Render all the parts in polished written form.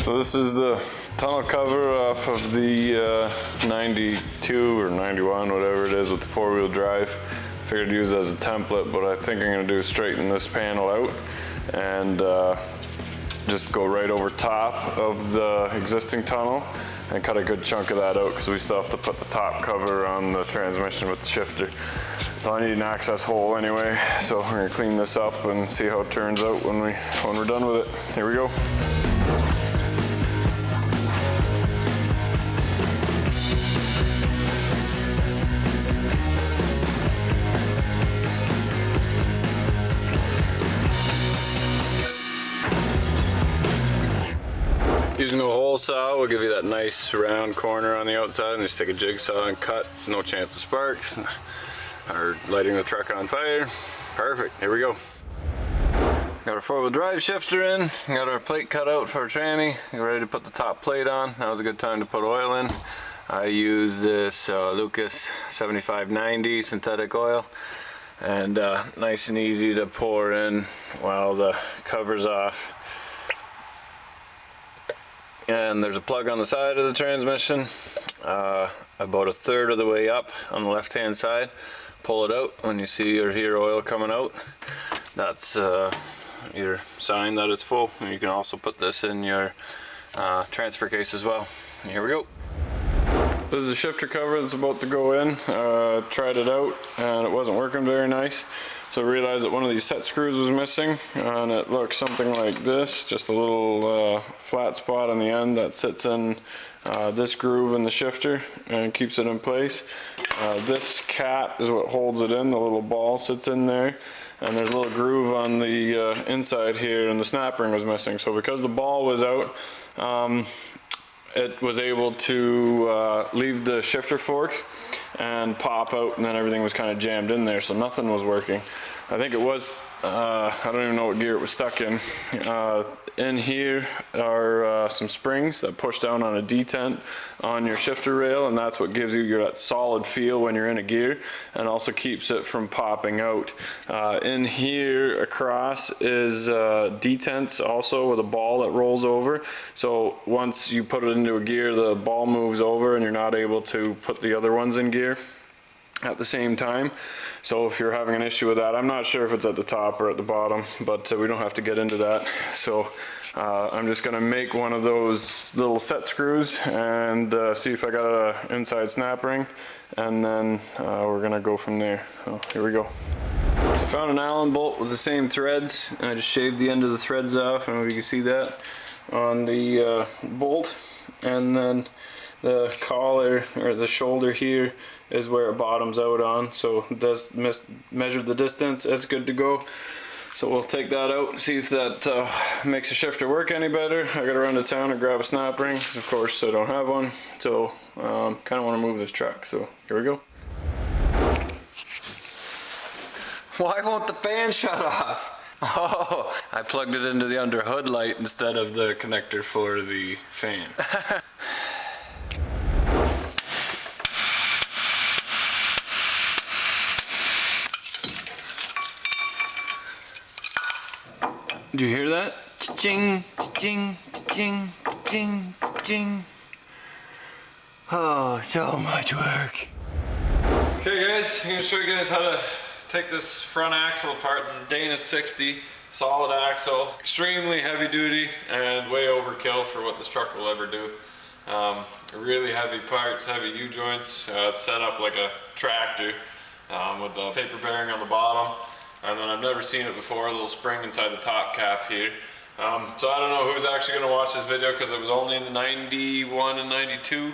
So this is the tunnel cover off of the 92 or 91, whatever it is, with the 4-wheel drive. Figured to use it as a template, but I think I'm going to do straighten this panel out and just go right over top of the existing tunnel and cut a good chunk of that out, because we still have to put the top cover on the transmission with the shifter. So I need an access hole anyway, so we're going to clean this up and see how it turns out when we're done with it. Here we go. Using a hole saw will give you that nice round corner on the outside, and just take a jigsaw and cut. No chance of sparks or lighting the truck on fire. Perfect, here we go. Got our 4-wheel drive shifter in, got our plate cut out for our tranny, ready to put the top plate on. Now is a good time to put oil in. I use this Lucas 7590 synthetic oil, and nice and easy to pour in while the cover's off. And there's a plug on the side of the transmission, about a third of the way up on the left hand side. Pull it out when you see or hear oil coming out. That's your sign that it's full. And you can also put this in your transfer case as well. And here we go. This is the shifter cover that's about to go in. Tried it out and it wasn't working very nice. So I realized that one of these set screws was missing, and it looks something like this, just a little flat spot on the end that sits in this groove in the shifter and keeps it in place. This cap is what holds it in, the little ball sits in there, and there's a little groove on the inside here, and the snap ring was missing. So because the ball was out, it was able to leave the shifter fork and pop out, and then everything was kind of jammed in there, so nothing was working. I think it was, I don't even know what gear it was stuck in. In here are some springs that push down on a detent on your shifter rail, and that's what gives you that solid feel when you're in a gear, and also keeps it from popping out. In here across is detents also with a ball that rolls over, so once you put it into a gear, the ball moves over and you're not able to put the other ones in gear at the same time. So if you're having an issue with that, I'm not sure if it's at the top or at the bottom, but we don't have to get into that. So I'm just gonna make one of those little set screws and see if I got an inside snap ring, and then we're gonna go from there. So here we go. So I found an Allen bolt with the same threads, and I just shaved the end of the threads off. I don't know if you can see that on the bolt, and then the collar or the shoulder here is where it bottoms out on, so it does measure the distance. It's good to go. So we'll take that out and see if that makes the shifter work any better. I gotta run to town and grab a snap ring, because of course I don't have one. So kind of want to move this truck, so here we go. Why won't the fan shut off? Oh, I plugged it into the under hood light instead of the connector for the fan. Do you hear that? Ching, ching, ching, ching, ching. Oh, so much work. Okay guys, I'm gonna show you guys how to take this front axle apart. This is Dana 60, solid axle, extremely heavy duty and way overkill for what this truck will ever do. Really heavy parts, heavy U-joints. It's set up like a tractor with the taper bearing on the bottom. And then I've never seen it before, a little spring inside the top cap here. So I don't know who's actually going to watch this video, because it was only in the 91 and 92,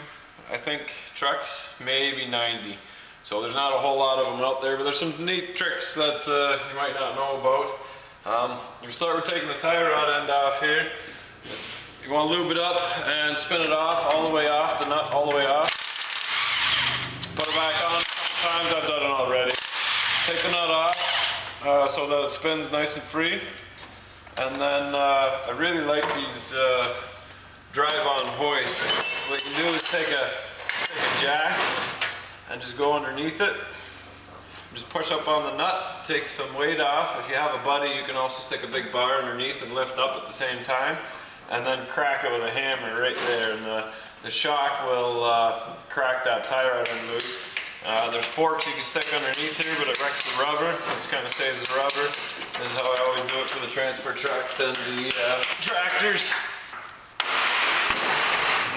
I think, trucks, maybe 90. So there's not a whole lot of them out there, but there's some neat tricks that you might not know about. You start with taking the tie rod end off here. You want to lube it up and spin it off, all the way off, the nut all the way off. Put it back on a couple times, I've done it already. Take the nut off. So that it spins nice and free. And then I really like these drive-on hoists. What you can do is take a jack and just go underneath it. Just push up on the nut, take some weight off. If you have a buddy, you can also stick a big bar underneath and lift up at the same time. and then crack it with a hammer right there, and the shock will crack that tie rod end loose. There's forks you can stick underneath here, but it wrecks the rubber. This kind of saves the rubber. This is how I always do it for the transfer trucks and the tractors.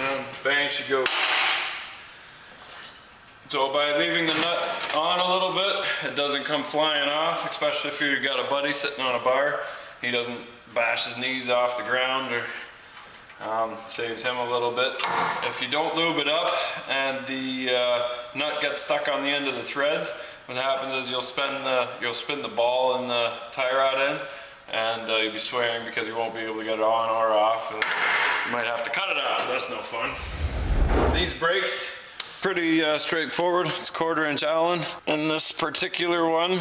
And bang she goes. So by leaving the nut on a little bit, it doesn't come flying off, especially if you've got a buddy sitting on a bar. He doesn't bash his knees off the ground, or saves him a little bit. If you don't lube it up and the nut gets stuck on the end of the threads, what happens is you'll spin the ball in the tie rod end, and you'll be swaying because you won't be able to get it on or off. You might have to cut it off. That's no fun. These brakes, pretty straightforward. It's 1/4 inch Allen. And this particular one,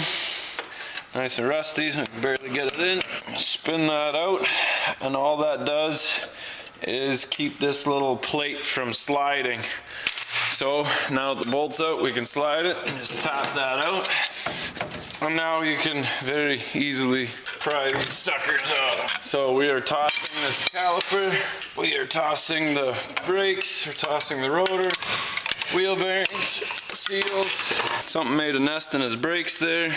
nice and rusty, I can barely get it in. Spin that out, and all that does is keep this little plate from sliding. So now that the bolt's out, we can slide it and just tap that out. And now you can very easily pry these suckers off. So we are tossing this caliper, we are tossing the brakes, we're tossing the rotor, wheel bearings, seals. Something made a nest in his brakes there,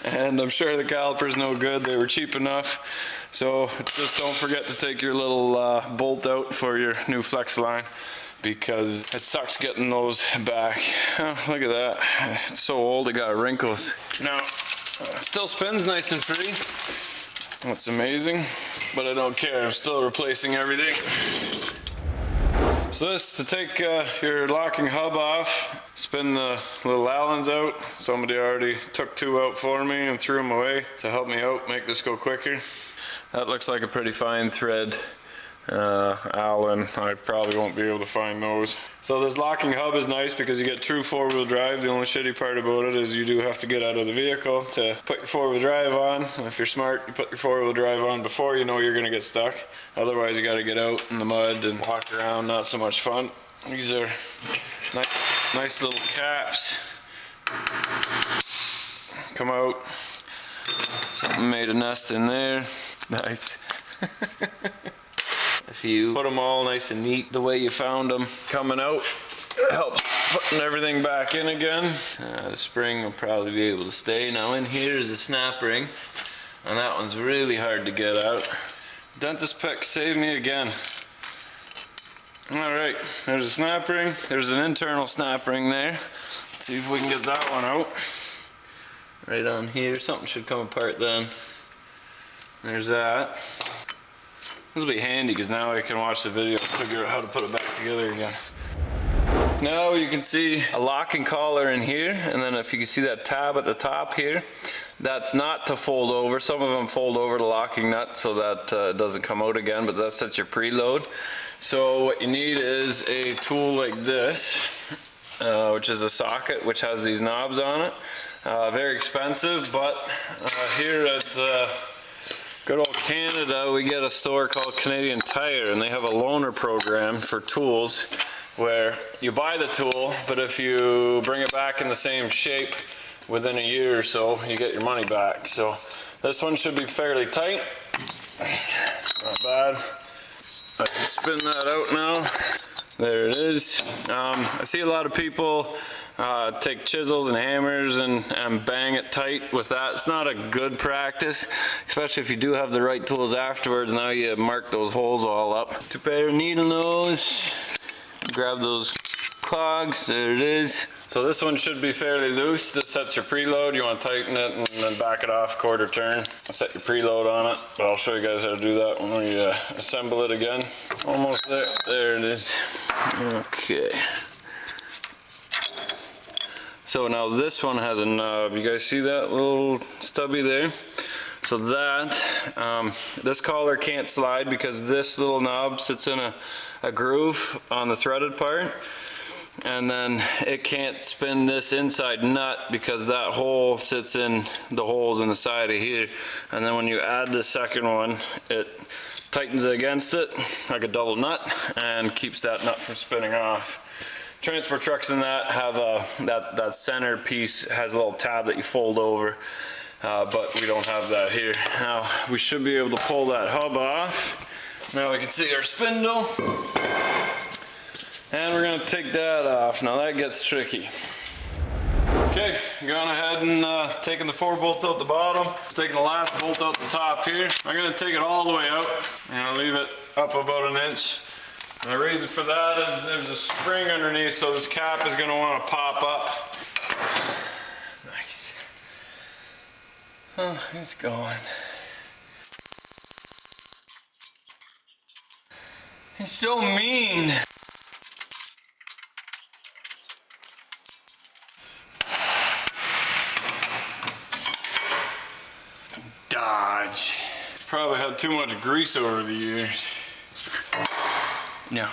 and I'm sure the caliper's no good. They were cheap enough. So just don't forget to take your little bolt out for your new flex line, because it sucks getting those back. Oh, look at that. It's so old it got wrinkles. Now, still spins nice and free. That's amazing, but I don't care. I'm still replacing everything. So this, to take your locking hub off, spin the little Allens out. Somebody already took 2 out for me and threw them away to help me out, make this go quicker. That looks like a pretty fine thread Allen. I probably won't be able to find those. So this locking hub is nice because you get true 4-wheel drive. The only shitty part about it is you do have to get out of the vehicle to put your 4-wheel drive on. And if you're smart, you put your 4-wheel drive on before you know you're gonna get stuck. Otherwise you gotta get out in the mud and walk around, not so much fun. These are nice little caps. Come out. Something made a nest in there. Nice. If you put them all nice and neat the way you found them coming out, it helps putting everything back in again. The spring will probably be able to stay. Now in here is a snap ring, and that one's really hard to get out. Dentist pick saved me again. Alright, there's a snap ring. There's an internal snap ring there. Let's see if we can get that one out. Right on here, something should come apart then. There's that. This will be handy because now I can watch the video and figure out how to put it back together again. Now you can see a locking collar in here, and then if you can see that tab at the top here, that's not to fold over. Some of them fold over the locking nut so that it doesn't come out again, but that's your preload. So what you need is a tool like this, which is a socket which has these knobs on it. Very expensive, but here at good old Canada, we get a store called Canadian Tire, and they have a loaner program for tools where you buy the tool, but if you bring it back in the same shape within a year or so, you get your money back. So this one should be fairly tight. Not bad. I can spin that out now. There it is. I see a lot of people take chisels and hammers and bang it tight with that. It's not a good practice, especially if you do have the right tools afterwards. Now you mark those holes all up. 2 pair of needle nose. Grab those clogs. There it is. So this one should be fairly loose. This sets your preload. You want to tighten it and then back it off 1/4 turn. Set your preload on it, but I'll show you guys how to do that when we assemble it again. Almost there. There it is. Okay. So now this one has a knob. You guys see that little stubby there? So that, this collar can't slide because this little knob sits in a groove on the threaded part. And then it can't spin this inside nut because that hole sits in the holes in the side of here. And then when you add the second one, it tightens it against it like a double nut and keeps that nut from spinning off. Transfer trucks in that have that center piece has a little tab that you fold over, but we don't have that here. Now we should be able to pull that hub off. Now we can see our spindle. And we're gonna take that off. Now that gets tricky. Okay, going ahead and taking the 4 bolts out the bottom. Just taking the last bolt out the top here. I'm gonna take it all the way out. I'm gonna leave it up about 1 inch. And the reason for that is there's a spring underneath, so this cap is gonna wanna pop up. Nice. Oh, it's going. He's so mean. Dodge. Probably had too much grease over the years. No.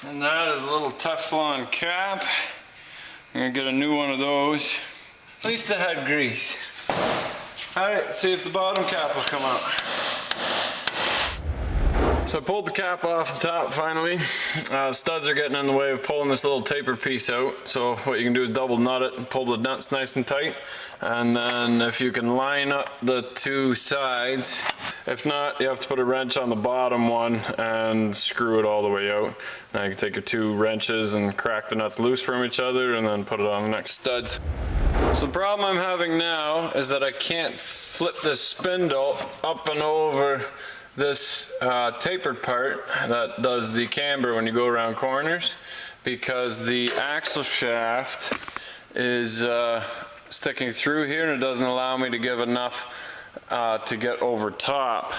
And that is a little Teflon cap. I'm gonna get a new one of those. At least it had grease. Alright, see if the bottom cap will come out. So I pulled the cap off the top finally. Studs are getting in the way of pulling this little taper piece out. So what you can do is double nut it and pull the nuts nice and tight. And then if you can line up the 2 sides, if not, you have to put a wrench on the bottom one and screw it all the way out. Now you can take your 2 wrenches and crack the nuts loose from each other and then put it on the next studs. So the problem I'm having now is that I can't flip this spindle up and over this tapered part that does the camber when you go around corners, because the axle shaft is sticking through here and it doesn't allow me to give enough to get over top.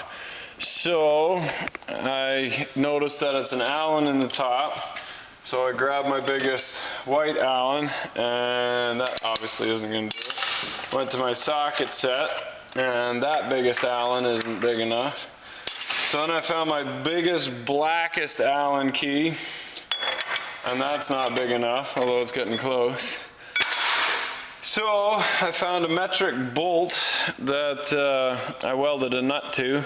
So I noticed that it's an Allen in the top, so I grabbed my biggest white Allen, and that obviously isn't going to do it. Went to my socket set, and that biggest Allen isn't big enough. So then I found my biggest, blackest Allen key, and that's not big enough, although it's getting close. So I found a metric bolt that I welded a nut to,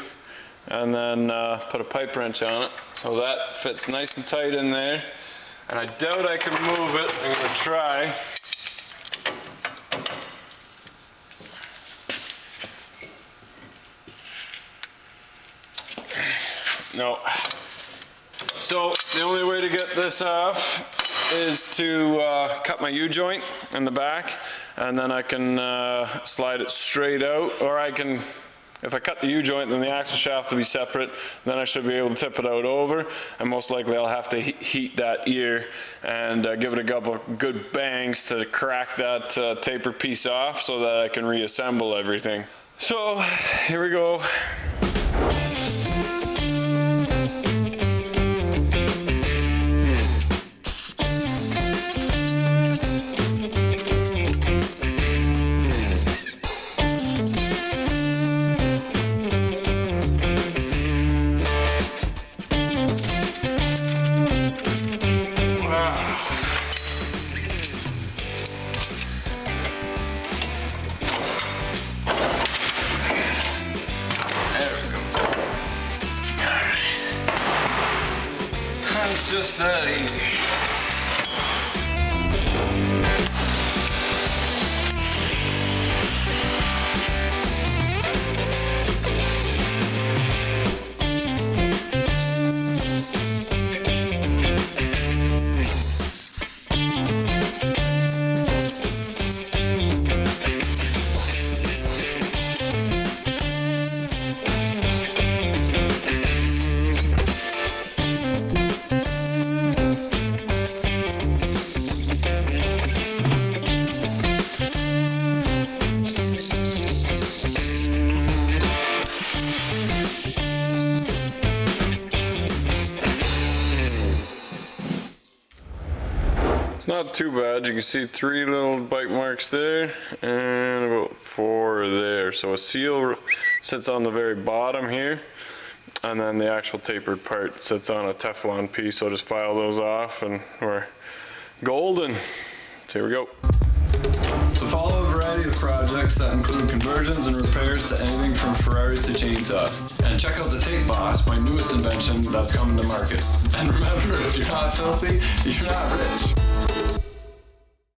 and then put a pipe wrench on it. So that fits nice and tight in there, and I doubt I can move it. I'm gonna try. No. So the only way to get this off is to cut my U-joint in the back, and then I can slide it straight out, or I can, if I cut the U-joint, then the axle shaft will be separate, then I should be able to tip it out over, and most likely I'll have to heat that ear and give it a couple good bangs to crack that taper piece off so that I can reassemble everything. So here we go. It's just that easy. It's not too bad. You can see 3 little bite marks there and about 4 there. So a seal sits on the very bottom here, and then the actual tapered part sits on a Teflon piece. So just file those off and we're golden. So here we go. So follow a variety of projects that include conversions and repairs to anything from Ferraris to chainsaws. And check out the Tape Boss, my newest invention that's coming to market. And remember, if you're not filthy, you're not rich.